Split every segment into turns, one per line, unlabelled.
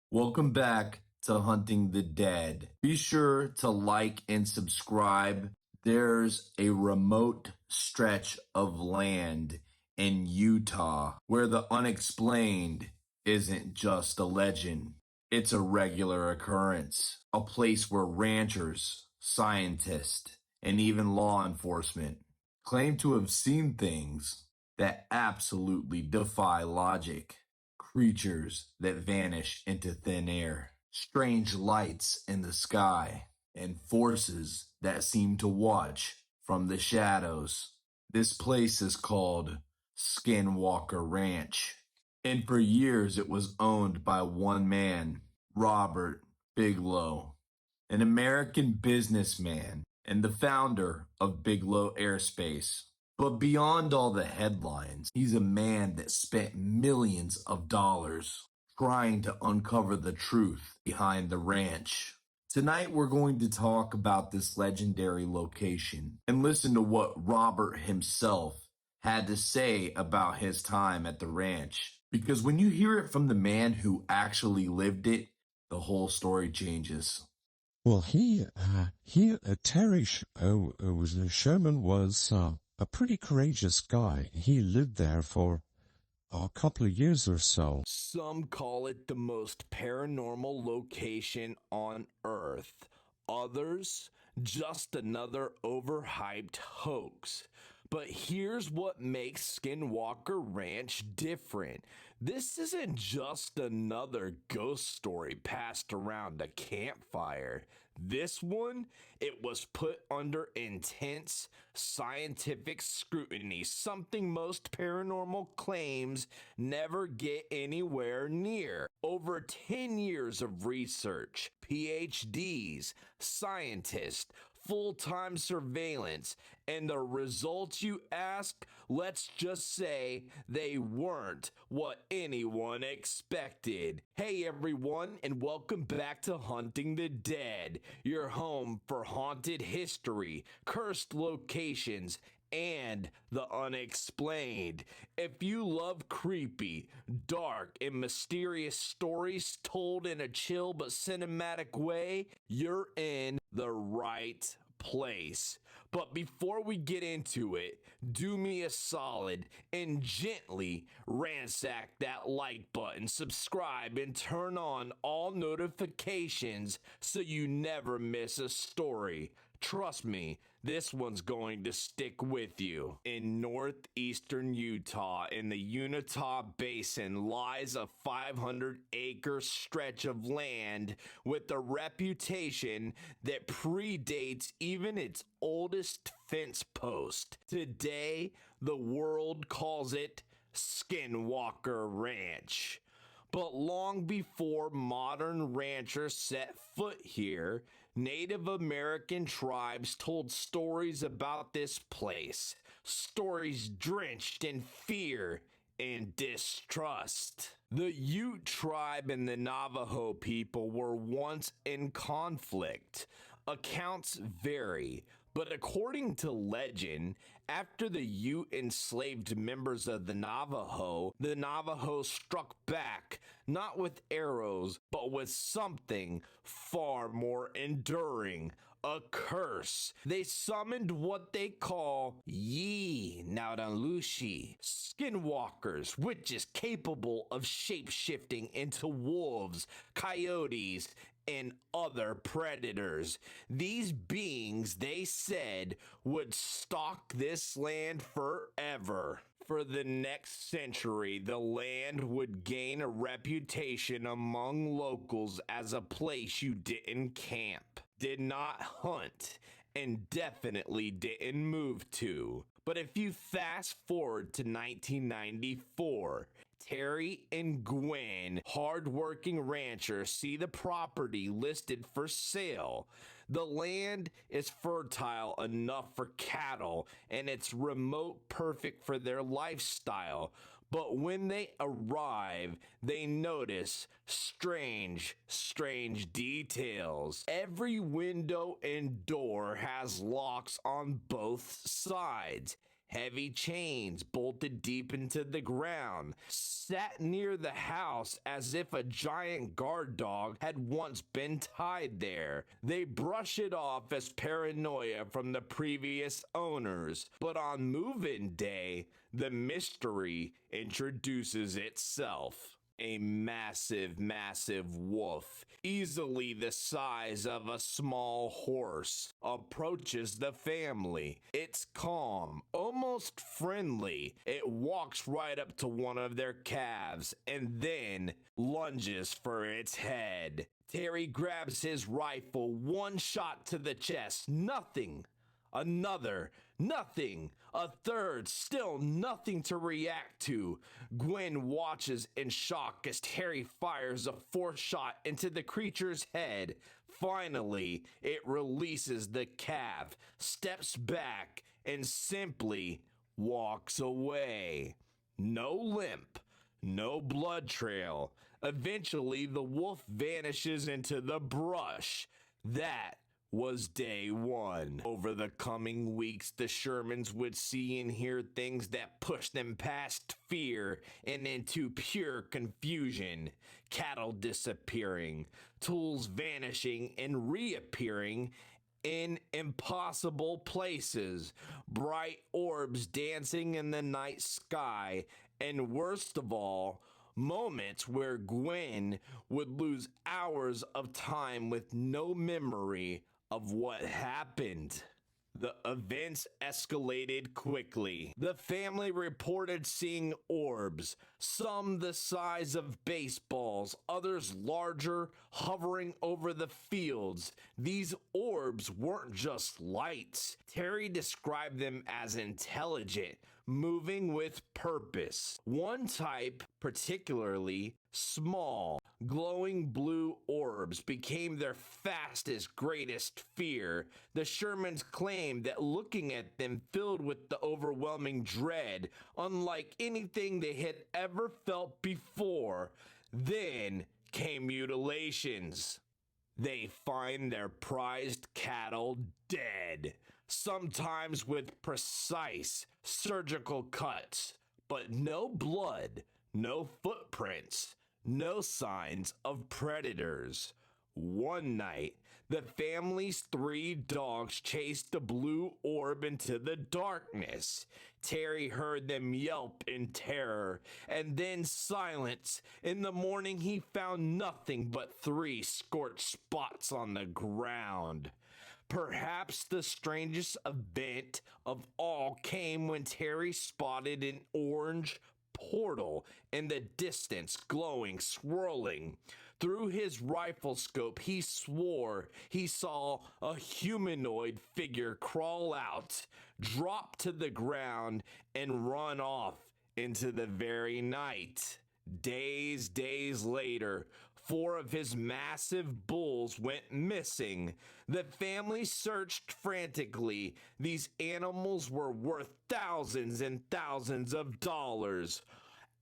Welcome back to Hunting the Dead. Be sure to like and subscribe. There's a remote stretch of land in Utah where the unexplained isn't just a legend, it's a regular occurrence. A place where ranchers, scientists, and even law enforcement claim to have seen things that absolutely defy logic. Creatures that vanish into thin air, strange lights in the sky, and forces that seem to watch from the shadows. This place is called Skinwalker Ranch, and for years it was owned by one man, Robert Bigelow, an American businessman and the founder of Bigelow Aerospace. But beyond all the headlines, he's a man that spent millions of dollars trying to uncover the truth behind the ranch. Tonight, we're going to talk about this legendary location and listen to what Robert himself had to say about his time at the ranch. Because when you hear it from the man who actually lived it, the whole story changes.
Well, Sherman was a pretty courageous guy. He lived there for a couple of years or so.
Some call it the most paranormal location on Earth. Others, just another overhyped hoax. But here's what makes Skinwalker Ranch different. This isn't just another ghost story passed around a campfire. This one, it was put under intense scientific scrutiny, something most paranormal claims never get anywhere near. Over 10 years of research, PhDs, scientists, full-time surveillance, and the results, you ask, let's just say they weren't what anyone expected. Hey everyone, and welcome back to Hunting the Dead, your home for haunted history, cursed locations, and the unexplained. If you love creepy, dark, and mysterious stories told in a chill but cinematic way, you're in the right place. But before we get into it, do me a solid and gently ransack that like button, subscribe, and turn on all notifications so you never miss a story. Trust me, this one's going to stick with you. In northeastern Utah, in the Unitah Basin, lies a 500-acre stretch of land with a reputation that predates even its oldest fence post. Today, the world calls it Skinwalker Ranch. But long before modern ranchers set foot here, Native American tribes told stories about this place, stories drenched in fear and distrust. The Ute tribe and the Navajo people were once in conflict. Accounts vary, but according to legend, after the Ute enslaved members of the Navajo struck back, not with arrows, but with something far more enduring. A curse. They summoned what they call Yi Naudalushi, skinwalkers, witches capable of shape-shifting into wolves, coyotes, and other predators. These beings, they said, would stalk this land forever. For the next century, the land would gain a reputation among locals as a place you didn't camp, did not hunt, and definitely didn't move to. But if you fast forward to 1994, Terry and Gwen, hardworking ranchers, see the property listed for sale. The land is fertile enough for cattle, and it's remote perfect for their lifestyle. But when they arrive, they notice strange details. Every window and door has locks on both sides. heavy chains bolted deep into the ground, sat near the house as if a giant guard dog had once been tied there. They brush it off as paranoia from the previous owners, but on move-in day, the mystery introduces itself. A massive, massive wolf, easily the size of a small horse, approaches the family. It's calm, almost friendly. It walks right up to one of their calves and then lunges for its head. Terry grabs his rifle, one shot to the chest, nothing. Another, nothing. A third, still nothing to react to. Gwen watches in shock as Terry fires a fourth shot into the creature's head. Finally, it releases the calf, steps back, and simply walks away. No limp, no blood trail. Eventually, the wolf vanishes into the brush. That was day one. Over the coming weeks, the Shermans would see and hear things that pushed them past fear and into pure confusion. Cattle disappearing, tools vanishing and reappearing in impossible places, bright orbs dancing in the night sky, and worst of all, moments where Gwen would lose hours of time with no memory of what happened. The events escalated quickly. The family reported seeing orbs, some the size of baseballs, others larger, hovering over the fields. These orbs weren't just lights. Terry described them as intelligent, moving with purpose. One type, particularly small, glowing blue orbs, became their fastest, greatest fear. The Shermans claimed that looking at them filled with the overwhelming dread, unlike anything they had ever felt before. Then came mutilations. They find their prized cattle dead, sometimes with precise surgical cuts, but no blood, no footprints, no signs of predators. One night, the family's 3 dogs chased the blue orb into the darkness. Terry heard them yelp in terror, and then silence. In the morning, he found nothing but 3 scorched spots on the ground. Perhaps the strangest event of all came when Terry spotted an orange portal in the distance, glowing, swirling. Through his rifle scope, he swore he saw a humanoid figure crawl out, drop to the ground, and run off into the very night. Days later, 4 of his massive bulls went missing. The family searched frantically. These animals were worth thousands and thousands of dollars.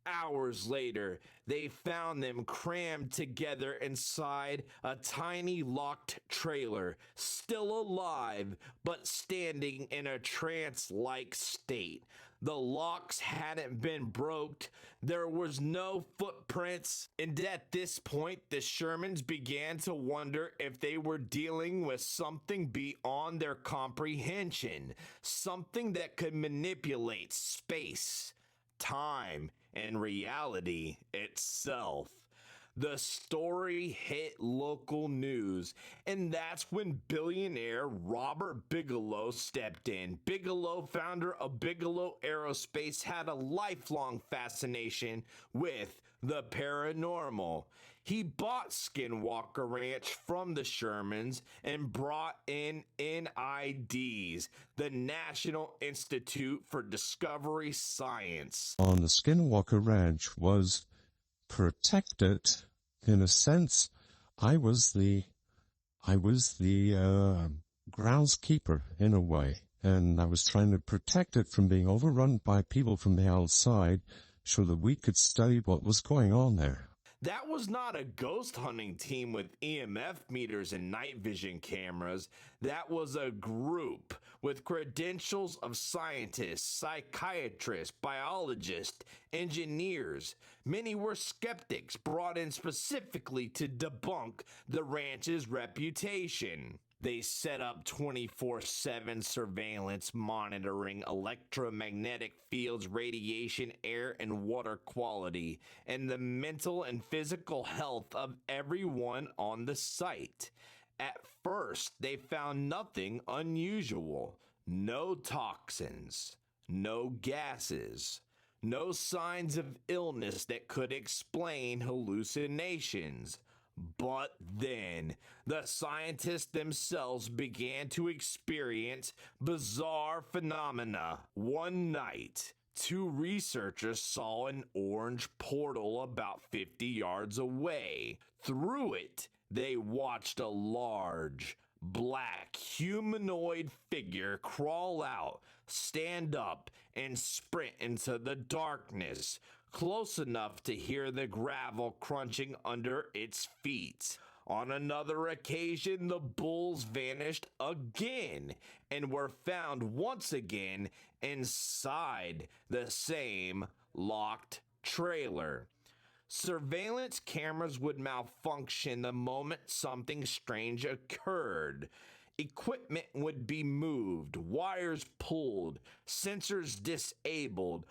Hours later, they found them crammed together inside a tiny locked trailer, still alive, but standing in a trance-like state. The locks hadn't been broke. There was no footprints. And at this point, the Shermans began to wonder if they were dealing with something beyond their comprehension, something that could manipulate space, time, and reality itself. The story hit local news, and that's when billionaire Robert Bigelow stepped in. Bigelow, founder of Bigelow Aerospace, had a lifelong fascination with the paranormal. He bought Skinwalker Ranch from the Shermans and brought in NIDS, the National Institute for Discovery Science.
On the Skinwalker Ranch was protected. In a sense, I was the groundskeeper in a way, and I was trying to protect it from being overrun by people from the outside so that we could study what was going on there.
That was not a ghost hunting team with EMF meters and night vision cameras. That was a group with credentials of scientists, psychiatrists, biologists, engineers. Many were skeptics brought in specifically to debunk the ranch's reputation. They set up 24/7 surveillance monitoring electromagnetic fields, radiation, air, and water quality, and the mental and physical health of everyone on the site. At first, they found nothing unusual. No toxins, no gases, no signs of illness that could explain hallucinations. But then, the scientists themselves began to experience bizarre phenomena. One night, two researchers saw an orange portal about 50 yards away. Through it, they watched a large, black, humanoid figure crawl out, stand up, and sprint into the darkness, close enough to hear the gravel crunching under its feet. On another occasion, the bulls vanished again and were found once again inside the same locked trailer. Surveillance cameras would malfunction the moment something strange occurred. Equipment would be moved, wires pulled, sensors disabled,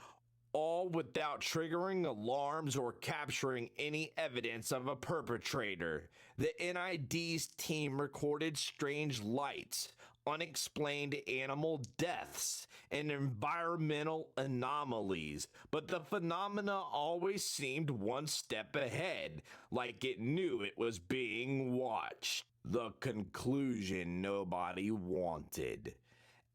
all without triggering alarms or capturing any evidence of a perpetrator. The NID's team recorded strange lights, unexplained animal deaths, and environmental anomalies, but the phenomena always seemed one step ahead, like it knew it was being watched. The conclusion nobody wanted.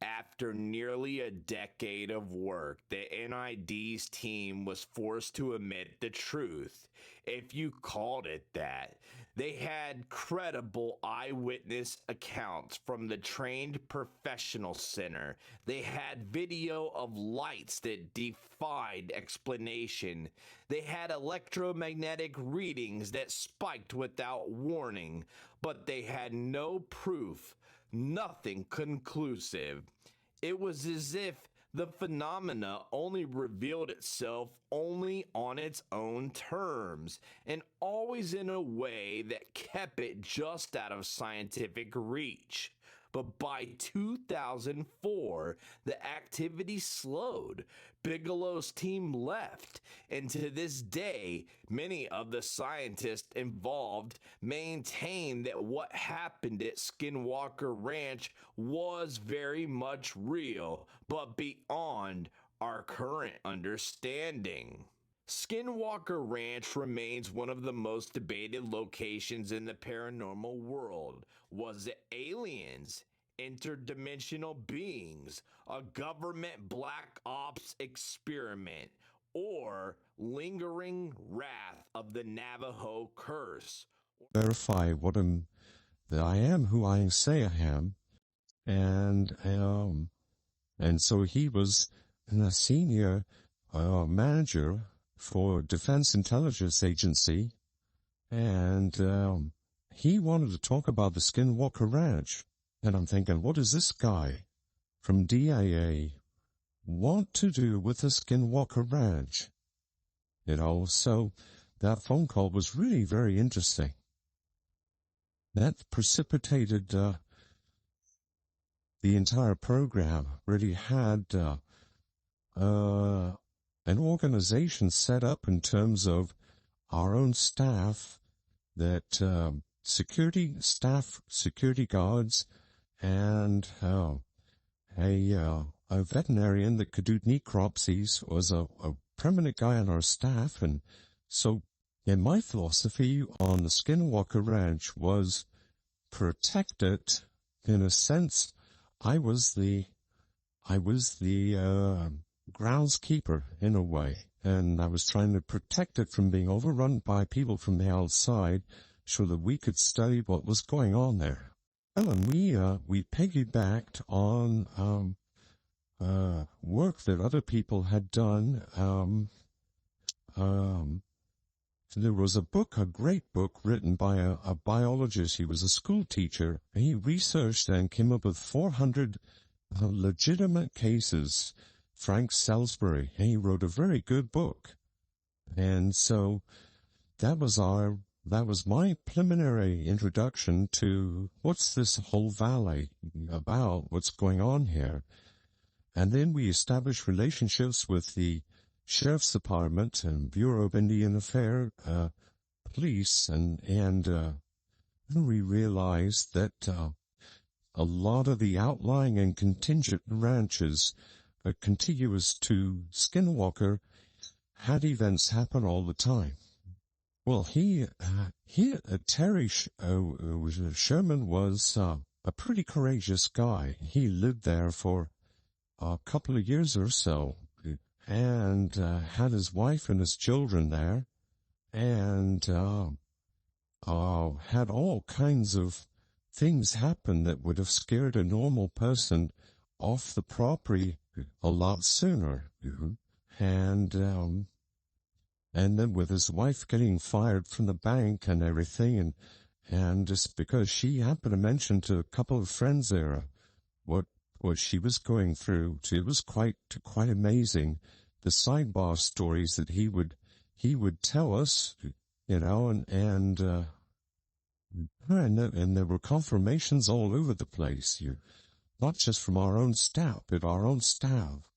After nearly a decade of work, the NID's team was forced to admit the truth, if you called it that. They had credible eyewitness accounts from the trained professional center. They had video of lights that defied explanation. They had electromagnetic readings that spiked without warning, but they had no proof. Nothing conclusive. It was as if the phenomena only revealed itself only on its own terms, and always in a way that kept it just out of scientific reach. But by 2004, the activity slowed. Bigelow's team left, and to this day, many of the scientists involved maintain that what happened at Skinwalker Ranch was very much real, but beyond our current understanding. Skinwalker Ranch remains one of the most debated locations in the paranormal world. Was it aliens, interdimensional beings, a government black ops experiment, or lingering wrath of the Navajo curse?
Verify that I am who I say I am, and so he was a senior manager for Defense Intelligence Agency, and he wanted to talk about the Skinwalker Ranch. And I'm thinking, what does this guy from DIA want to do with the Skinwalker Ranch? So that phone call was really very interesting. That precipitated the entire program. Really had an organization set up in terms of our own staff, that security guards, and a veterinarian that could do necropsies was a prominent guy on our staff. And so, my philosophy on the Skinwalker Ranch was protect it. In a sense, I was the groundskeeper in a way, and I was trying to protect it from being overrun by people from the outside, so that we could study what was going on there. Well, and we piggybacked on work that other people had done there was a book, a great book, written by a biologist. He was a school teacher. He researched and came up with 400 legitimate cases. Frank Salisbury. He wrote a very good book. And so that was my preliminary introduction to what's this whole valley about, what's going on here. And then we established relationships with the Sheriff's Department and Bureau of Indian Affairs, police, and we realized that a lot of the outlying and contingent ranches contiguous to Skinwalker had events happen all the time. Well, Terry Sherman was a pretty courageous guy. He lived there for a couple of years or so, and had his wife and his children there, and had all kinds of things happen that would have scared a normal person off the property a lot sooner. And then with his wife getting fired from the bank and everything, and just because she happened to mention to a couple of friends there what she was going through, it was quite amazing. The sidebar stories that he would tell us, and there were confirmations all over the place. Not just from our own staff, but our own staff.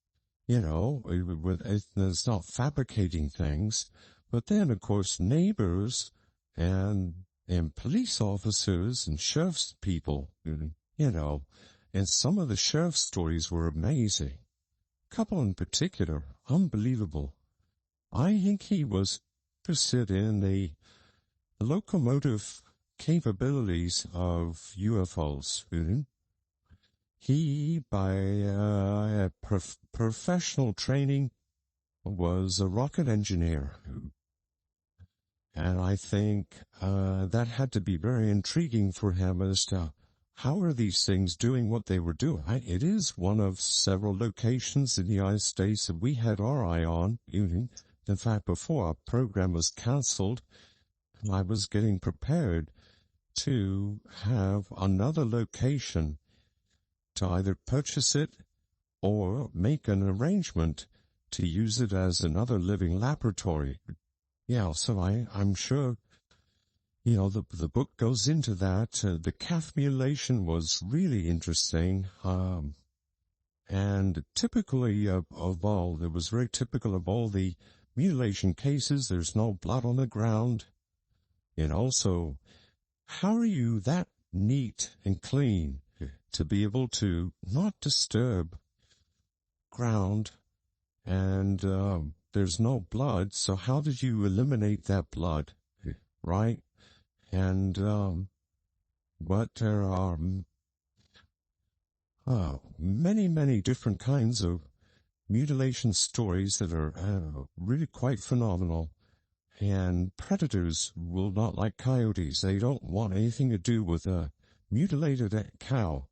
It's not fabricating things, but then, of course, neighbors and police officers and sheriff's people, and some of the sheriff's stories were amazing. A couple in particular, unbelievable. I think he was interested in the locomotive capabilities of UFOs. He, by professional training, was a rocket engineer. And I think that had to be very intriguing for him as to how are these things doing what they were doing. It is one of several locations in the United States that we had our eye on. In fact, before our program was canceled, I was getting prepared to have another location to either purchase it or make an arrangement to use it as another living laboratory. Yeah, so I'm sure, the book goes into that. The calf mutilation was really interesting. And typically of all, it was very typical of all the mutilation cases. There's no blood on the ground. And also, how are you that neat and clean to be able to not disturb ground, and there's no blood, so how did you eliminate that blood, right? And but there are many different kinds of mutilation stories that are really quite phenomenal. And predators will not like coyotes. They don't want anything to do with a mutilated cow.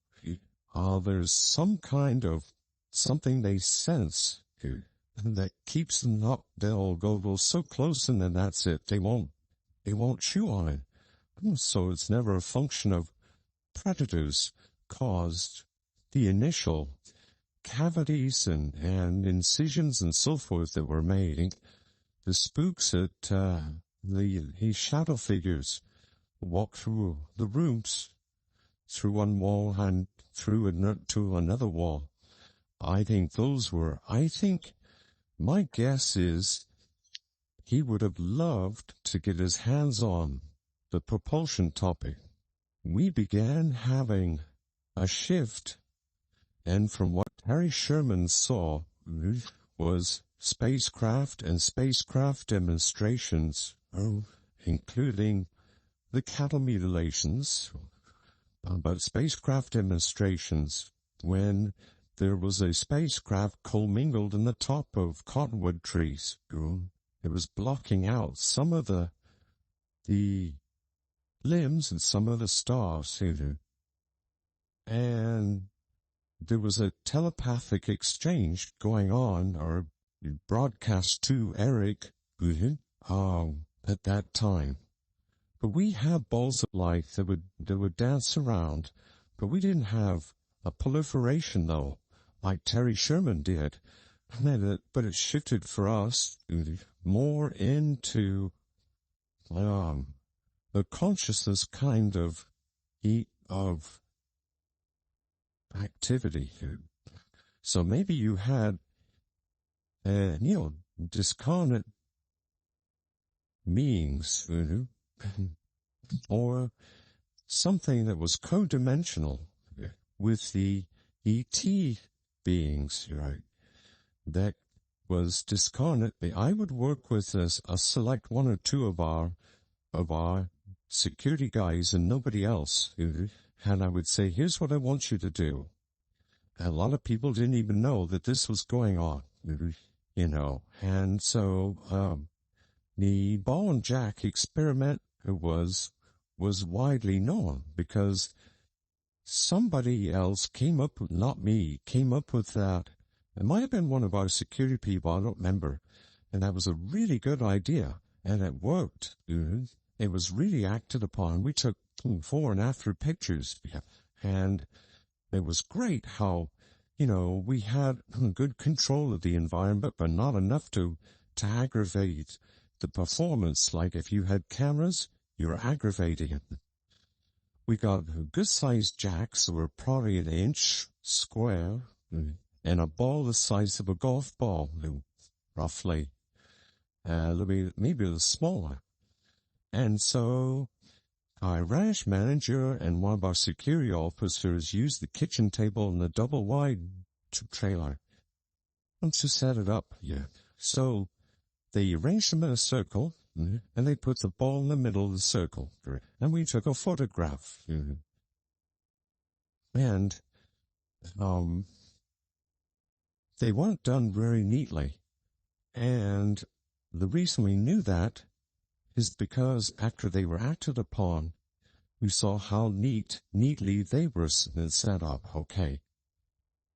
There's some kind of something they sense that keeps them up. They'll go so close, and then that's it. They won't chew on it. So it's never a function of predators caused the initial cavities and incisions and so forth that were made. The spooks at the shadow figures walk through the rooms, through one wall and through to another wall. I think my guess is he would have loved to get his hands on the propulsion topic. We began having a shift, and from what Harry Sherman saw was spacecraft and spacecraft demonstrations, including the cattle mutilations, but spacecraft demonstrations when there was a spacecraft commingled in the top of cottonwood trees. It was blocking out some of the limbs and some of the stars, and there was a telepathic exchange going on, or broadcast to Eric, and at that time. But we had balls of light that would dance around, but we didn't have a proliferation though, like Terry Sherman did. But it shifted for us more into the consciousness kind of activity. So maybe you had, discarnate beings, or something that was co-dimensional with the ET beings, right? That was discarnate. I would work with a select one or two of our security guys and nobody else. And I would say, here's what I want you to do. A lot of people didn't even know that this was going on, And so the ball and jack experiment was widely known because somebody else came up, not me, came up with that. It might have been one of our security people, I don't remember. And that was a really good idea. And it worked. It was really acted upon. We took before and after pictures. And it was great how, we had good control of the environment, but not enough to aggravate the performance. Like if you had cameras, you're aggravating it. We got good-sized jacks that were probably an inch square, and a ball the size of a golf ball, roughly. Maybe a little smaller. And so our ranch manager and one of our security officers used the kitchen table and the double-wide trailer to set it up. Yeah. So they arranged them in a circle, and they put the ball in the middle of the circle. And we took a photograph. And they weren't done very neatly. And the reason we knew that is because after they were acted upon, we saw how neatly they were set up. Okay.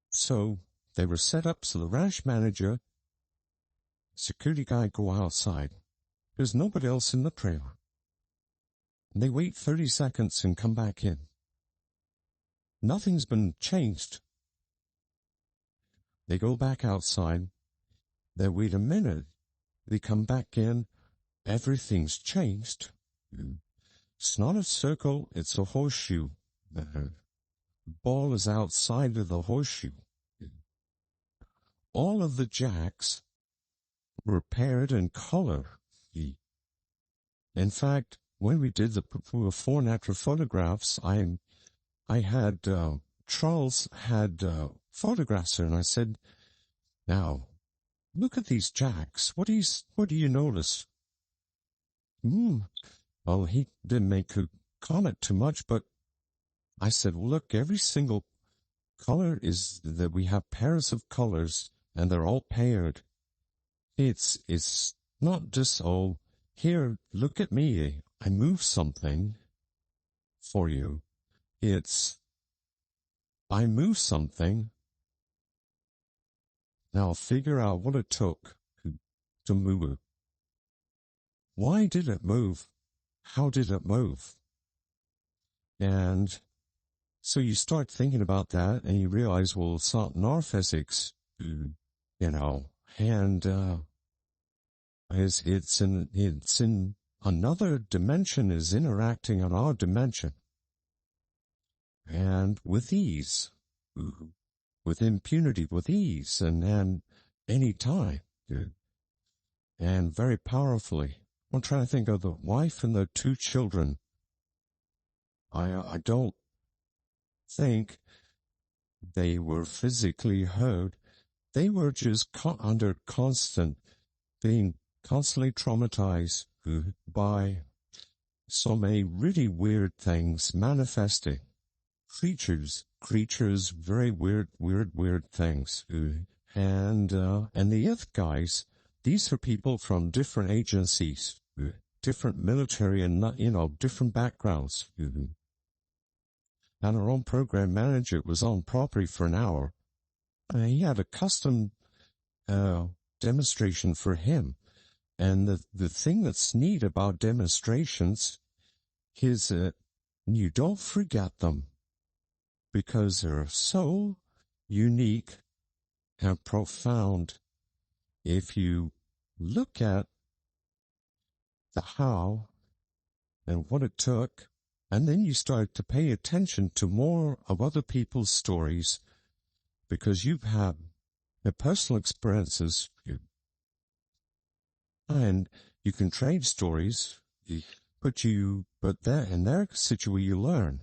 So they were set up so the ranch manager, security guy go outside. There's nobody else in the trailer. They wait 30 seconds and come back in. Nothing's been changed. They go back outside. They wait a minute. They come back in. Everything's changed. It's not a circle, it's a horseshoe. The ball is outside of the horseshoe. All of the jacks were paired in color. In fact, when we did the before and after photographs, I had Charles had photographs there, and I said, "Now, look at these jacks. What do you notice?" Well, he didn't make a comment too much, but I said, well, look, every single color is that we have pairs of colors, and they're all paired. It's not just, oh, here, look at me, I move something for you. It's, I move something, now figure out what it took to move it. Why did it move? How did it move? And so you start thinking about that, and you realize, well, it's not in our physics, and it's in another dimension is interacting on our dimension, and with ease, with impunity, with ease, and any time, and very powerfully. I'm trying to think of the wife and the two children. I don't think they were physically hurt. They were just under being constantly traumatized by so many really weird things manifesting. Creatures, very weird things. And the Earth guys, these are people from different agencies, different military and, different backgrounds. And our own program manager was on property for an hour. And he had a custom demonstration for him. And the thing that's neat about demonstrations is that you don't forget them because they're so unique and profound. If you look at the how and what it took, and then you start to pay attention to more of other people's stories because you've had the personal experiences, and you can trade stories, but there in their situation you learn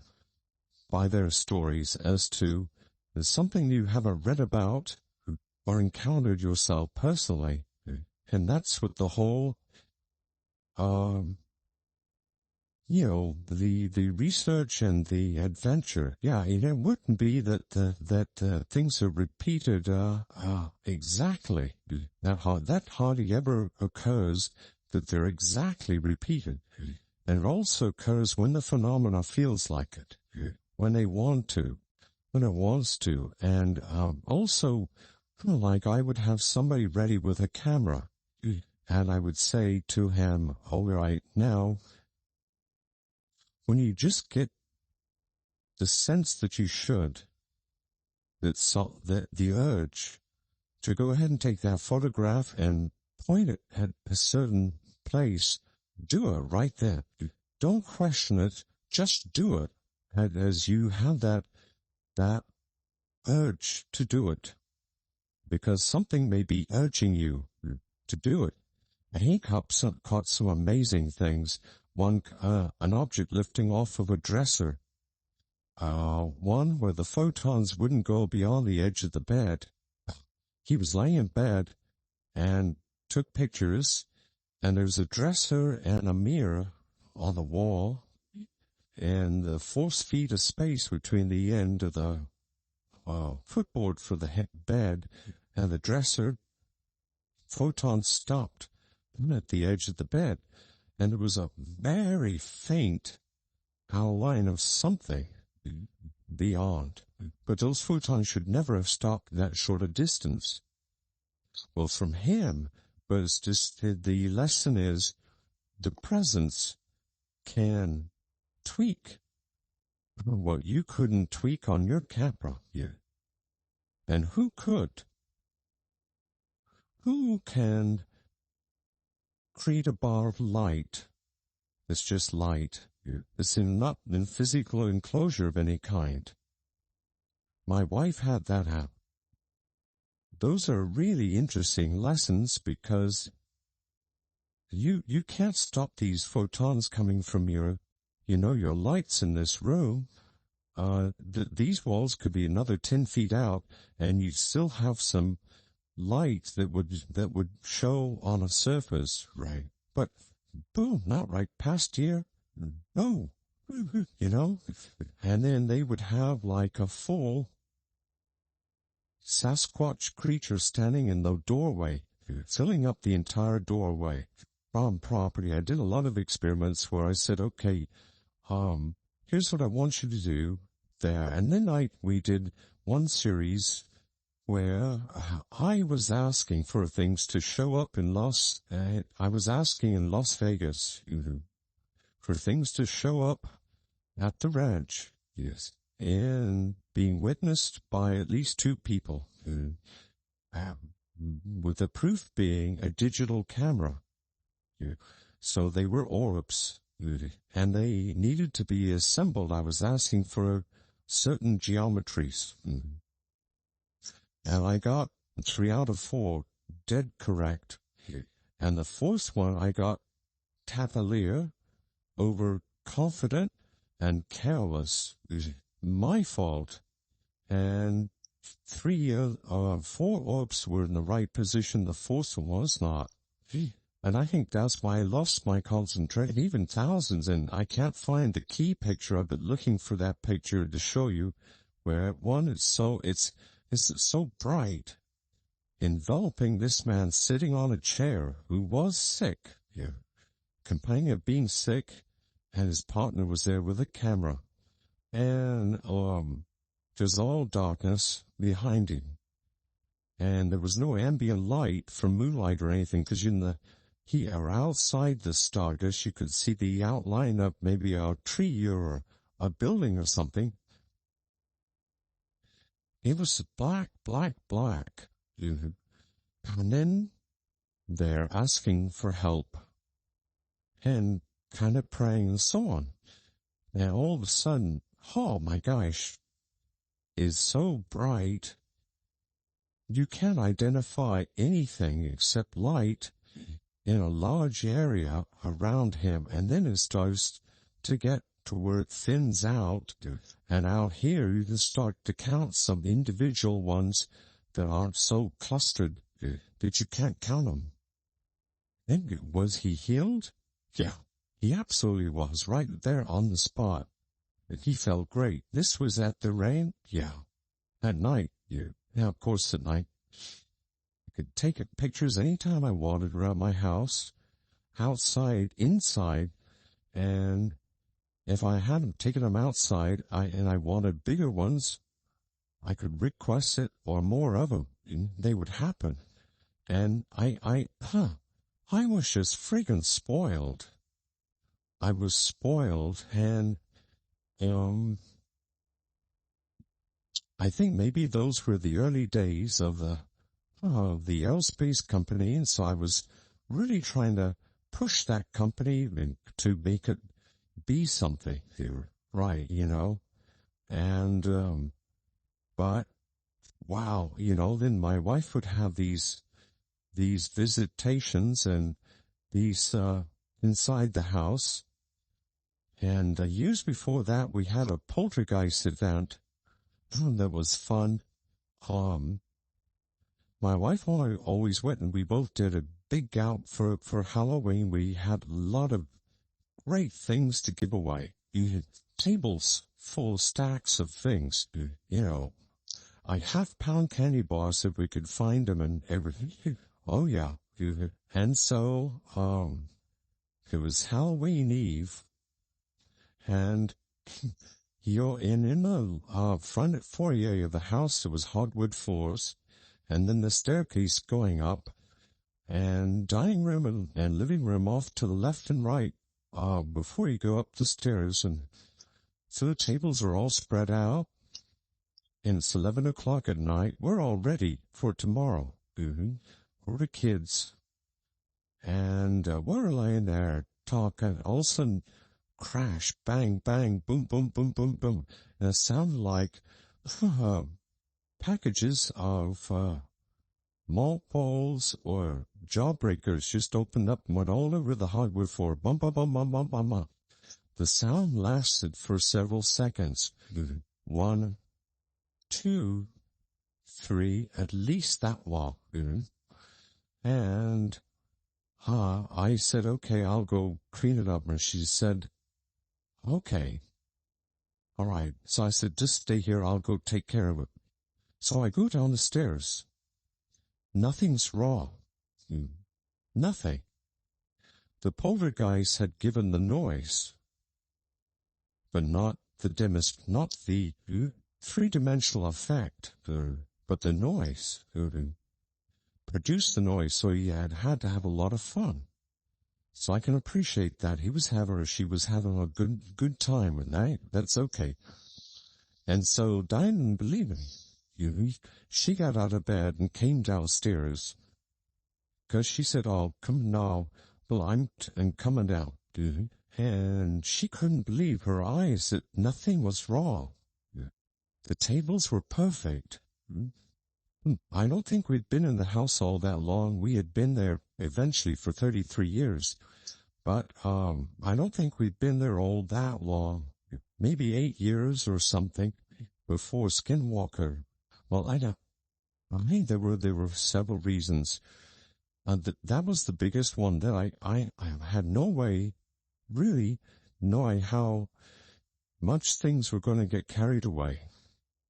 by their stories as to there's something you haven't read about or encountered yourself personally, and that's what the whole the research and the adventure. Yeah, it wouldn't be that things are repeated exactly. That hardly ever occurs that they're exactly repeated. And it also occurs when the phenomena feels like it, when they want to, when it wants to. And also, like I would have somebody ready with a camera, and I would say to him, all right, now, when you just get the sense that you should, that the urge to go ahead and take that photograph and point it at a certain place, do it right there. Don't question it, just do it as you have that urge to do it, because something may be urging you to do it. And he caught some amazing things. One, an object lifting off of a dresser. One where the photons wouldn't go beyond the edge of the bed. He was laying in bed and took pictures, and there's a dresser and a mirror on the wall, and the 4 feet of space between the end of the footboard for the bed and the dresser. Photons stopped at the edge of the bed, and there was a very faint outline of something beyond. But those photons should never have stopped that short a distance. Well, from him, but it's just the lesson is the presence can tweak what you couldn't tweak on your camera. And who could? Who can create a bar of light that's just light? It's not in physical enclosure of any kind. My wife had that happen. Those are really interesting lessons because you can't stop these photons coming from your lights in this room. These walls could be another 10 feet out, and you'd still have some light that would show on a surface, right? But boom, not right past here. No, and then they would have like a full Sasquatch creature standing in the doorway, filling up the entire doorway from property. I did a lot of experiments where I said, okay, here's what I want you to do there. And then we did one series where I was asking for things to show up in I was asking in Las Vegas, for things to show up at the ranch, yes, and being witnessed by at least 2 people, with the proof being a digital camera. So they were orbs, and they needed to be assembled. I was asking for certain geometries, and I got 3 out of 4 dead correct. And the 4th one I got cavalier, overconfident, and careless. My fault. And 4 orbs were in the right position. The 4th one was not. And I think that's why I lost my concentration, even thousands, and I can't find the key picture of it, looking for that picture to show you where it's so bright, enveloping this man sitting on a chair who was sick, complaining of being sick, and his partner was there with a camera. And there's all darkness behind him. And there was no ambient light from moonlight or anything, because in here outside the stardust, you could see the outline of maybe a tree or a building or something. It was black, black, black. And then they're asking for help and kind of praying and so on. And all of a sudden, oh my gosh, is so bright, you can't identify anything except light in a large area around him, and then it starts to get to where it thins out, and out here you can start to count some individual ones that aren't so clustered that you can't count them. And was he healed? Yeah, he absolutely was, right there on the spot. He felt great. This was at the rain? Yeah. At night? Yeah. Yeah, of course at night. I could take pictures anytime I wanted around my house, outside, inside, and if I hadn't taken them outside and I wanted bigger ones, I could request it or more of them, and they would happen. And I was just friggin' spoiled. I was spoiled, and I think maybe those were the early days of the aerospace company, and so I was really trying to push that company to make it be something, right, and but wow, then my wife would have these visitations and these inside the house, and years before that we had a poltergeist event that was fun. My wife and I always went, and we both did a big out for Halloween. We had a lot of great things to give away. You had tables full stacks of things, I half-pound candy bars if we could find them and everything. Oh yeah, and so it was Halloween Eve, and you're in the front foyer of the house. There was hardwood floors, and then the staircase going up, and dining room and living room off to the left and right before you go up the stairs. And so the tables are all spread out, and it's 11 o'clock at night. We're all ready for tomorrow for the kids, and we're laying there talking. All of a sudden, crash, bang, bang, boom, boom, boom, boom, boom, and it sounded like packages of malt balls or jawbreakers just opened up and went all over the hardwood floor. Bum, bum, bum, bum, bum, bum, bum. The sound lasted for several seconds. 1, 2, 3, at least that long. And I said, okay, I'll go clean it up. And she said, okay, all right. So I said, just stay here. I'll go take care of it. So I go down the stairs. Nothing's wrong. Nothing. The poltergeist had given the noise, but not the three-dimensional effect, but the noise. Produced the noise, so he had to have a lot of fun. So I can appreciate that. He was having, or she was having a good time, and that's okay. And so Diane didn't believe me. She got out of bed and came downstairs, because she said, oh, come now. Well, I'm coming down. And she couldn't believe her eyes that nothing was wrong. The tables were perfect. I don't think we'd been in the house all that long. We had been there eventually for 33 years. But I don't think we'd been there all that long. Maybe 8 years or something before Skinwalker. Well, there were several reasons. That was the biggest one that I had no way really knowing how much things were going to get carried away.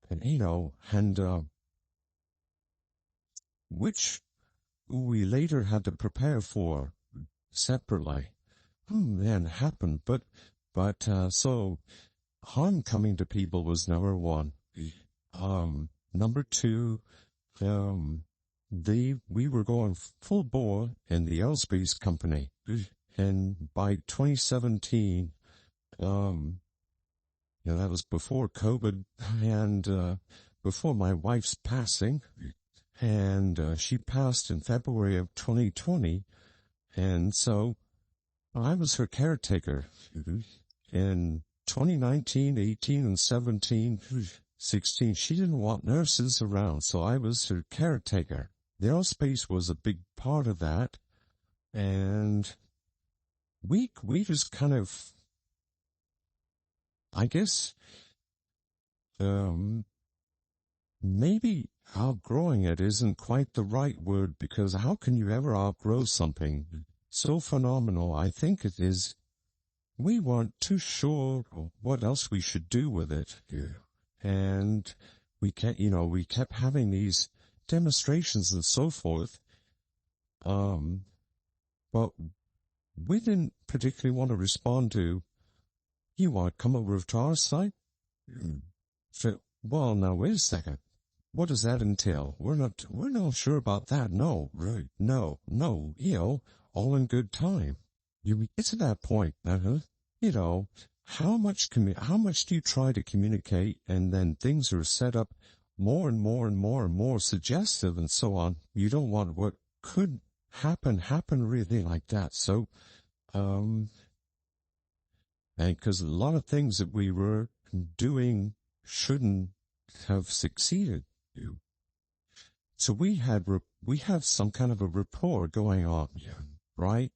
And, which we later had to prepare for separately. Then happened, but so harm coming to people was number one. Number two, we were going full bore in the aerospace company. And by 2017, that was before COVID and before my wife's passing. And she passed in February of 2020. And so I was her caretaker in 2019, 18, and 17, 16. She didn't want nurses around, so I was her caretaker. The aerospace was a big part of that. And we just kind of, I guess, maybe outgrowing it isn't quite the right word, because how can you ever outgrow something so phenomenal? I think it is, we weren't too sure what else we should do with it. And we kept having these demonstrations and so forth. But we didn't particularly want to respond to, you want to come over to our site? So, well, now wait a second. What does that entail? We're not sure about that. No, right? No, all in good time. You get to that point, how much do you try to communicate, and then things are set up more and more and more and more suggestive and so on. You don't want what could happen really like that. So, and because a lot of things that we were doing shouldn't have succeeded. So we have some kind of a rapport going on, right?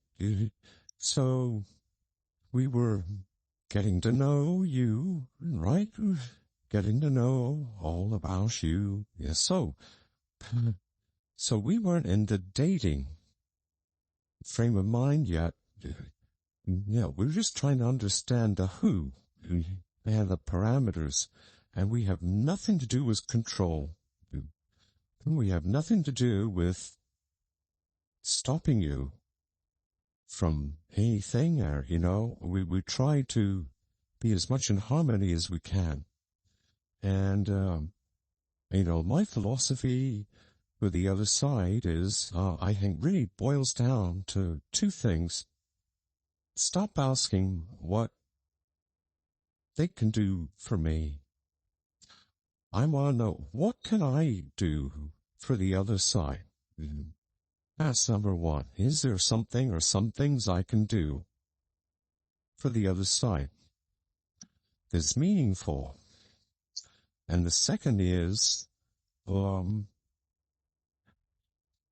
So we were getting to know you, right? Getting to know all about you. Yes, so we weren't in the dating frame of mind yet. We were just trying to understand the who and the parameters, and we have nothing to do with control. We have nothing to do with stopping you from anything, or, we try to be as much in harmony as we can. And, my philosophy with the other side is, I think really boils down to two things. Stop asking what they can do for me. I want to know, what can I do for the other side? That's number one. Is there something or some things I can do for the other side that's meaningful? And the second is,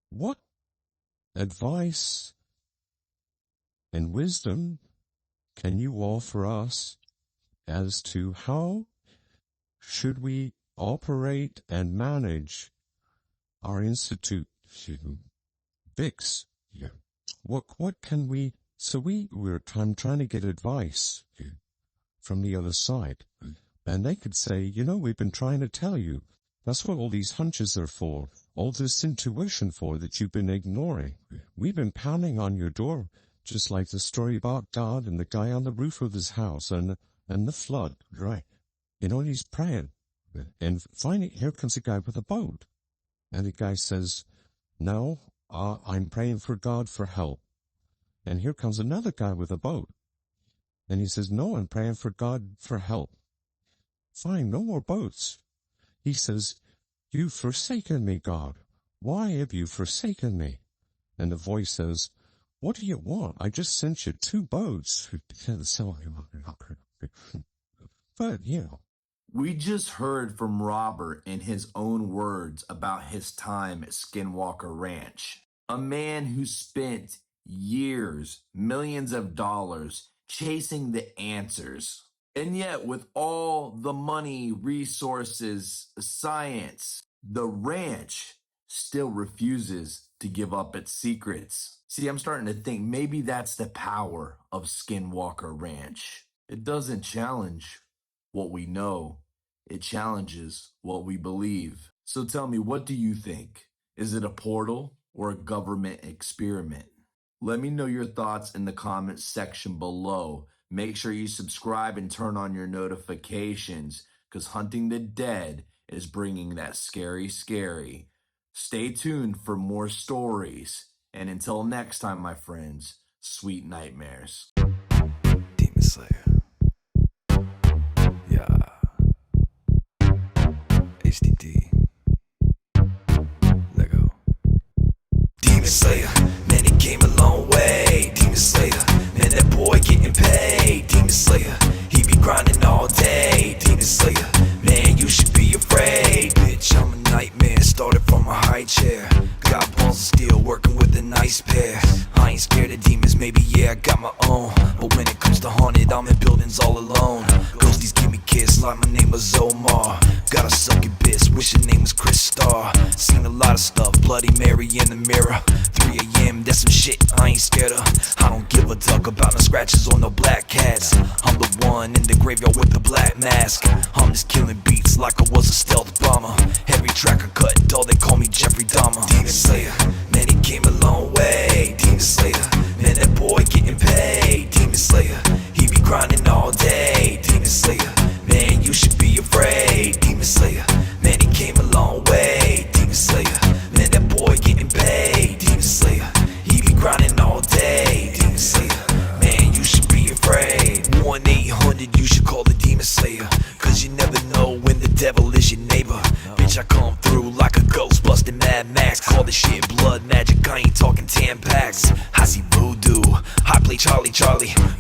what advice and wisdom can you offer us as to how should we operate and manage our institute, VIX? What can we? So I'm trying to get advice from the other side, and they could say, we've been trying to tell you. That's what all these hunches are for, all this intuition for that you've been ignoring. We've been pounding on your door, just like the story about God and the guy on the roof of his house and the flood, right? And he's praying. And finally, here comes a guy with a boat. And the guy says, no, I'm praying for God for help. And here comes another guy with a boat. And he says, no, I'm praying for God for help. Fine, no more boats. He says, you've forsaken me, God. Why have you forsaken me? And the voice says, what do you want? I just sent you 2 boats. But,
We just heard from Robert in his own words about his time at Skinwalker Ranch. A man who spent years, millions of dollars, chasing the answers. And yet, with all the money, resources, science, the ranch still refuses to give up its secrets. See, I'm starting to think maybe that's the power of Skinwalker Ranch. It doesn't challenge what we know. It challenges what we believe. So tell me, what do you think? Is it a portal or a government experiment? Let me know your thoughts in the comments section below. Make sure you subscribe and turn on your notifications, because Hunting the Dead is bringing that scary Stay tuned for more stories. And until next time, my friends, sweet nightmares.
Demon Slayer. Yeah. HDD. Lego. Demon Slayer, man, it came a long way. Demon Slayer, man, that boy getting paid. Demon Slayer, he be grinding all day. Demon Slayer, man, you should be afraid. Bitch, I'm a nightmare, started from a high chair. Got balls of steel, working with a nice pair. I ain't scared of demons, maybe yeah, I got my own. But when it comes to haunted, I'm in buildings all alone. Ghosties give me kiss like my name was Omar. Got a sucky bitch, wish her name was Chris Starr. Seen a lot of stuff, Bloody Mary in the mirror. 3 a.m., that's some shit I ain't scared of. I don't give a fuck about no scratches or no black cats. I'm the one in the graveyard with the black mask. I'm just killing beats like I was a stealth bomber. Every track I cut, dog, they call me Jeffrey Dahmer. Demon Slayer, man, he came a long way. Demon Slayer, man, that boy getting paid. Demon Slayer, he be grinding all day. Demon Slayer, man, you should be afraid. Demon Slayer, man, he came a long way. Demon Slayer, man, that boy getting paid. Demon Slayer, he be grinding all day. Demon Slayer, man, you should be afraid. 1-800, you should call the Demon Slayer. Cause you never know when the devil is your neighbor. Bitch, I come through like a ghost busting Mad Max. Call this shit blood magic, I ain't talking 10 packs. I see voodoo, I play Charlie.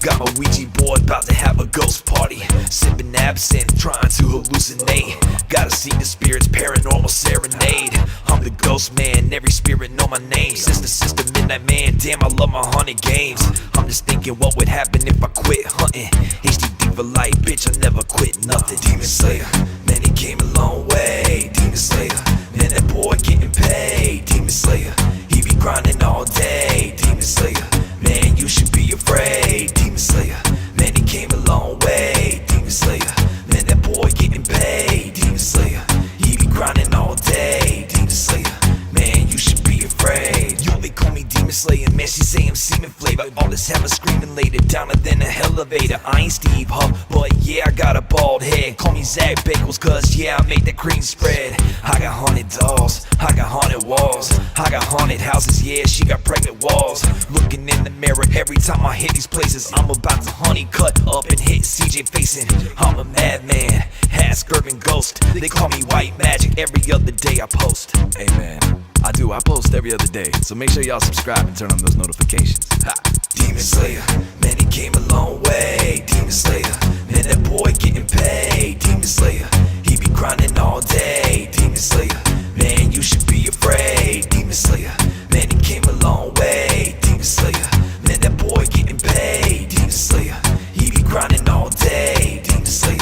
Got my Ouija board, about to have a ghost party. Sipping absinthe, trying to hallucinate. Gotta see the spirits, paranormal serenade. I'm the ghost man, every spirit know my name. Sister, midnight man, damn I love my haunted games. I'm just thinking what would happen if I quit hunting. HDD for life, bitch, I never quit nothing. Demon Slayer, man, he came a long way. Demon Slayer, man, that boy getting paid. Demon Slayer, he be grinding all day. Demon Slayer, man, you should be afraid. Demon Slayer, man, he came a long way. Demon Slayer, man, that boy getting paid. Demon Slayer, he be grinding all day. Demon Slayer, man, you should be afraid. Yo, they call me Demon Slayer, man, she say I'm semen flavor. All this hammer screaming later, downer than an elevator. I ain't Steve Huff, but yeah, I got a bald head. Call me Zach Bagels, cause yeah, I made that cream spread. I got haunted dolls, I got haunted walls. I got haunted houses, yeah, she got pregnant walls. Looking in the mirror every time I hit these places. I'm about to honey cut up and hit CJ facing. I'm a madman, ask urban ghost. They call me white magic, every other day I post. Hey man, I post every other day, so make sure y'all subscribe and turn on those notifications. Ha. Demon Slayer, man, he came a long way. Demon Slayer, man, that boy getting paid. Demon Slayer, he be grinding all day. Demon Slayer, man, you should be afraid. Demon Slayer, man, he came a long way. Demon Slayer, man, that boy getting paid. Demon Slayer, he be grinding all day. Demon Slayer,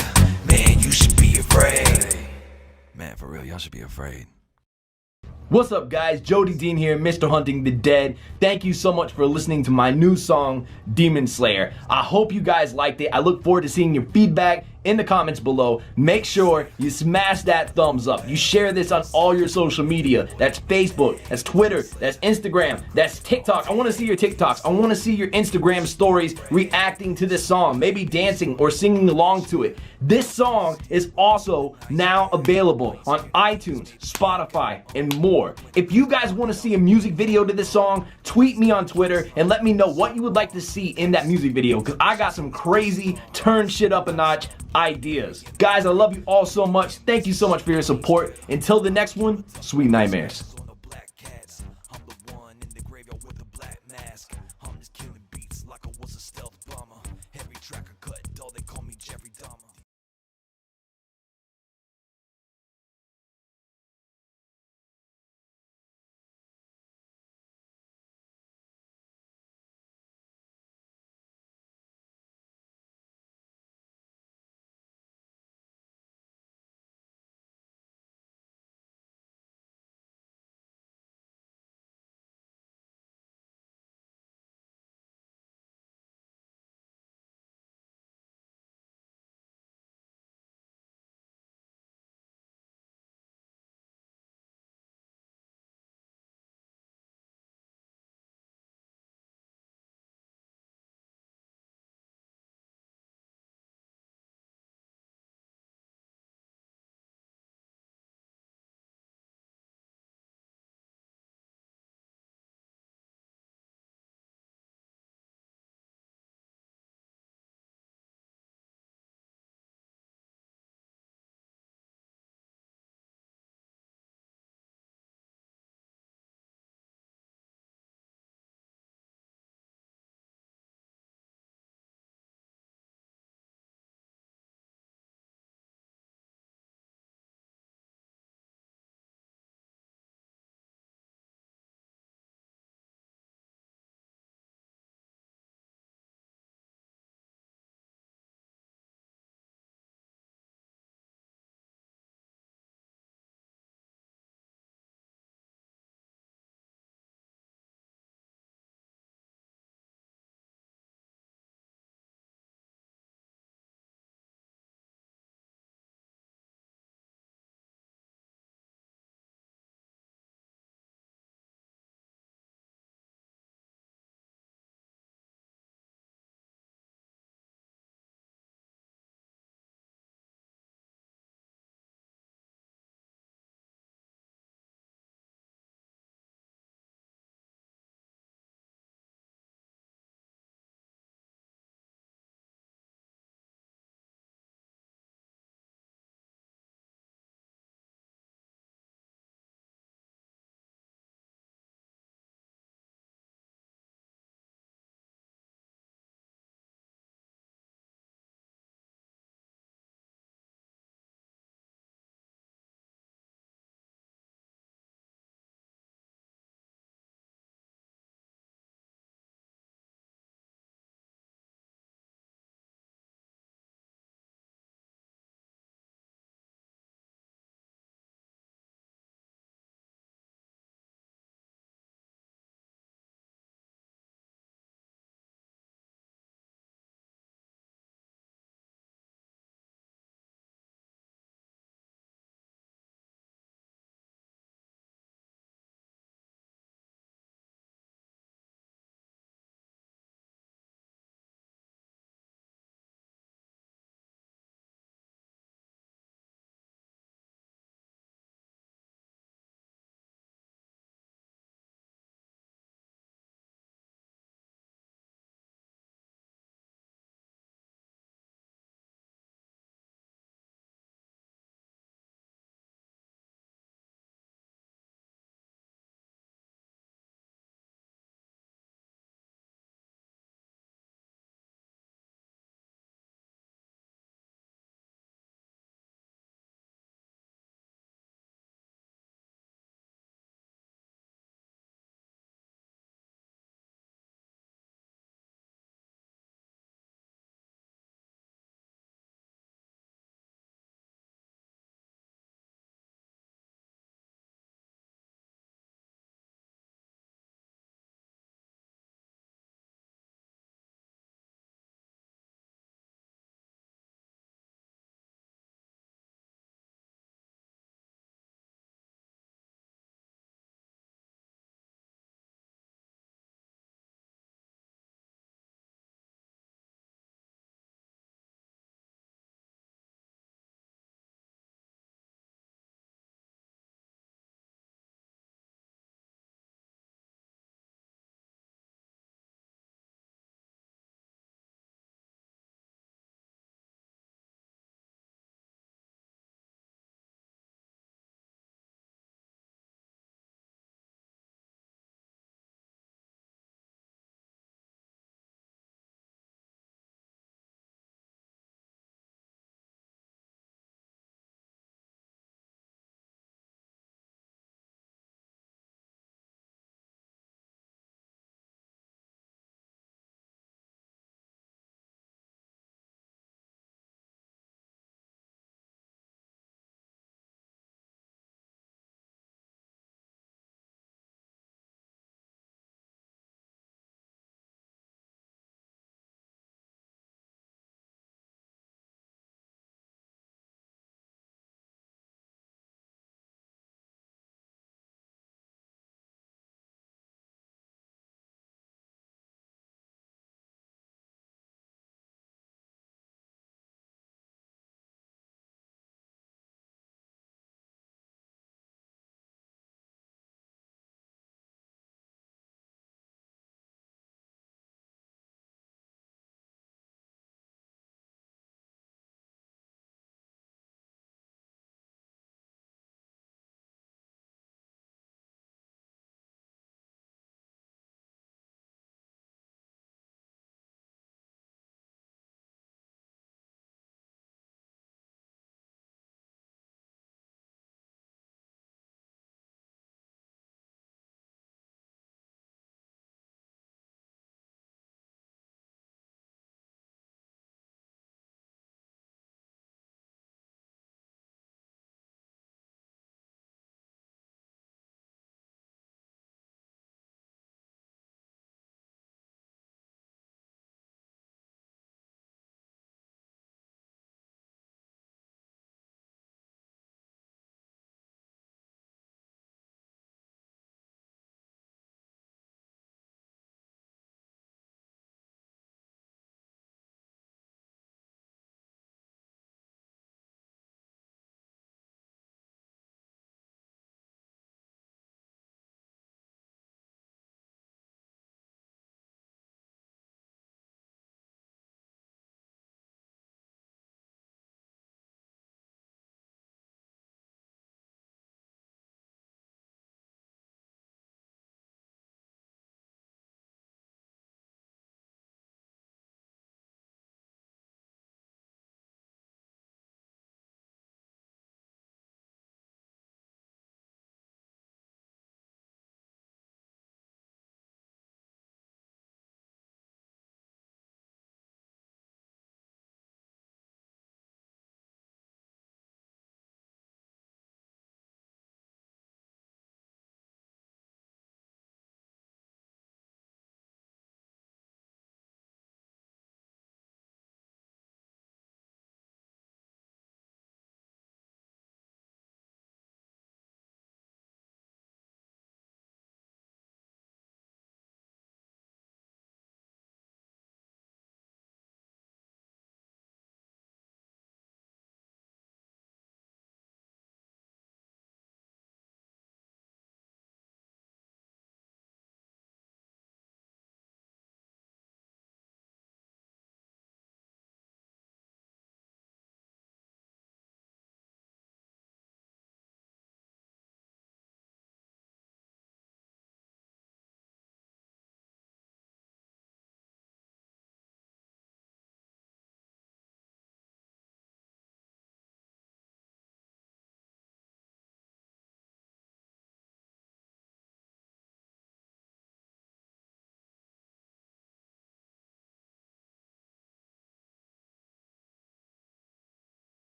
man, you should be afraid. Man, for real, y'all should be afraid.
What's up, guys? Jody Dean here, Mr. Hunting the Dead. Thank you so much for listening to my new song, Demon Slayer. I hope you guys liked it. I look forward to seeing your feedback in the comments below. Make sure you smash that thumbs up. You share this on all your social media. That's Facebook, that's Twitter, that's Instagram, that's TikTok. I want to see your TikToks. I want to see your Instagram stories reacting to this song, maybe dancing or singing along to it. This song is also now available on iTunes, Spotify, and more. If you guys want to see a music video to this song, tweet me on Twitter and let me know what you would like to see in that music video, because I got some crazy turn shit up a notch ideas. Guys, I love you all so much. Thank you so much for your support. Until the next one, sweet nightmares.